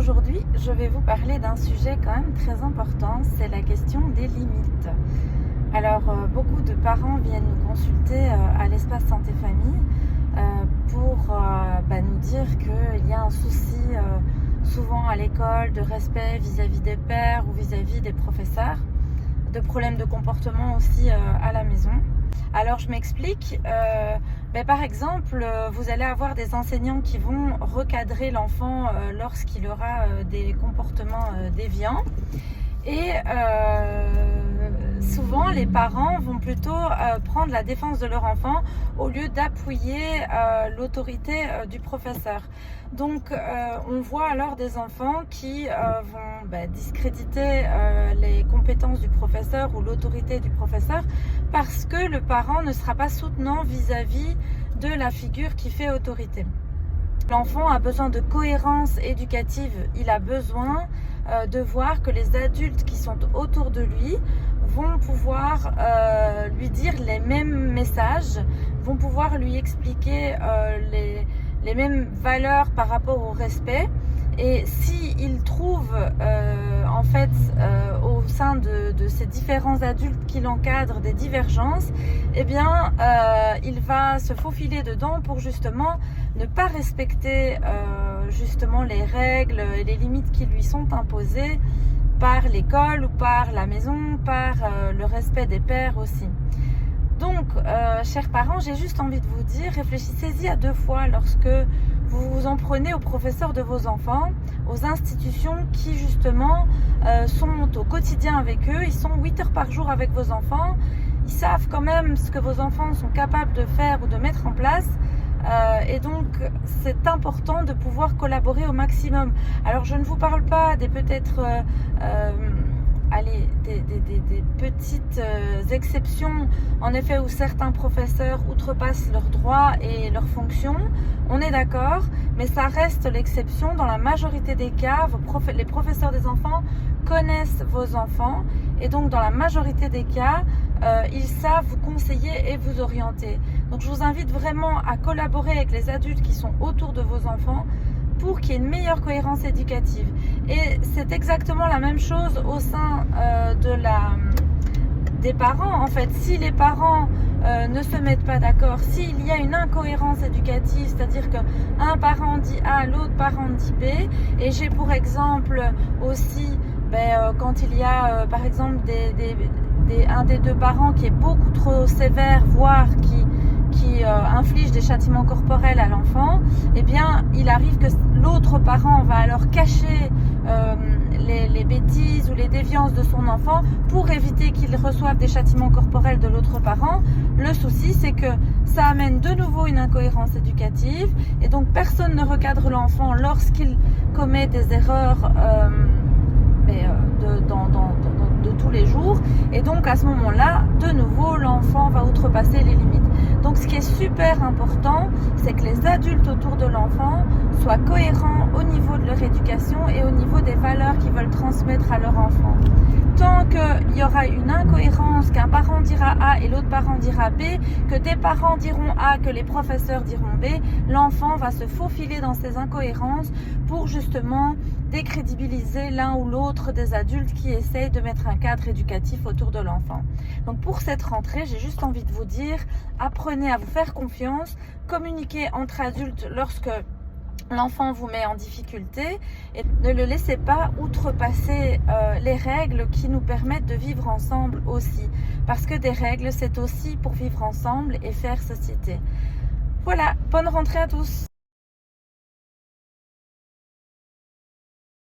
aujourd'hui, je vais vous parler d'un sujet quand même très important, c'est la question des limites. Alors, beaucoup de parents viennent nous consulter à l'espace santé famille pour nous dire qu'il y a un souci souvent à l'école de respect vis-à-vis des pairs ou vis-à-vis des professeurs, de problèmes de comportement aussi à la maison. Alors je m'explique, par exemple, vous allez avoir des enseignants qui vont recadrer l'enfant lorsqu'il aura des comportements déviants et souvent les parents vont plutôt prendre la défense de leur enfant au lieu d'appuyer l'autorité du professeur. Donc on voit alors des enfants qui vont discréditer les compétences du professeur ou l'autorité du professeur parce que le parent ne sera pas soutenant vis-à-vis de la figure qui fait autorité. L'enfant a besoin de cohérence éducative, il a besoin de voir que les adultes qui sont autour de lui vont pouvoir lui dire les mêmes messages, vont pouvoir lui expliquer les mêmes valeurs par rapport au respect. Et s'il trouve au sein de ces différents adultes qui l'encadrent des divergences, il va se faufiler dedans pour justement ne pas respecter justement les règles et les limites qui lui sont imposées par l'école ou par la maison, par le respect des pairs aussi. Donc, chers parents, j'ai juste envie de vous dire, réfléchissez-y à deux fois lorsque vous vous en prenez aux professeurs de vos enfants, aux institutions qui justement sont au quotidien avec eux. Ils sont 8 heures par jour avec vos enfants. Ils savent quand même ce que vos enfants sont capables de faire ou de mettre en place. Et donc, c'est important de pouvoir collaborer au maximum. Alors, je ne vous parle pas des peut-être... des petites exceptions, en effet, où certains professeurs outrepassent leurs droits et leurs fonctions, on est d'accord, mais ça reste l'exception. Dans la majorité des cas, les professeurs des enfants connaissent vos enfants et donc dans la majorité des cas, ils savent vous conseiller et vous orienter. Donc je vous invite vraiment à collaborer avec les adultes qui sont autour de vos enfants pour qu'il y ait une meilleure cohérence éducative. Et c'est exactement la même chose au sein des parents. En fait, si les parents ne se mettent pas d'accord, s'il y a une incohérence éducative, c'est-à-dire qu'un parent dit A, l'autre parent dit B, et j'ai pour exemple aussi, quand il y a par exemple un des deux parents qui est beaucoup trop sévère, voire qui inflige des châtiments corporels à l'enfant, il arrive que l'autre parent va alors cacher les bêtises ou les déviances de son enfant pour éviter qu'il reçoive des châtiments corporels de l'autre parent. Le souci, c'est que ça amène de nouveau une incohérence éducative et donc personne ne recadre l'enfant lorsqu'il commet des erreurs de tous les jours, et donc à ce moment-là, de nouveau, l'enfant va outrepasser les limites. Donc ce qui est super important, c'est que les adultes autour de l'enfant soient cohérents au niveau de leur éducation et au niveau des valeurs qu'ils veulent transmettre à leur enfant. Tant qu'il y aura une incohérence, qu'un parent dira A et l'autre parent dira B, que des parents diront A, que les professeurs diront B, l'enfant va se faufiler dans ces incohérences pour justement décrédibiliser l'un ou l'autre des adultes qui essayent de mettre un cadre éducatif autour de l'enfant. Donc pour cette rentrée, j'ai juste envie de vous dire, apprenez à vous faire confiance, communiquez entre adultes lorsque l'enfant vous met en difficulté et ne le laissez pas outrepasser les règles qui nous permettent de vivre ensemble aussi. Parce que des règles, c'est aussi pour vivre ensemble et faire société. Voilà, bonne rentrée à tous.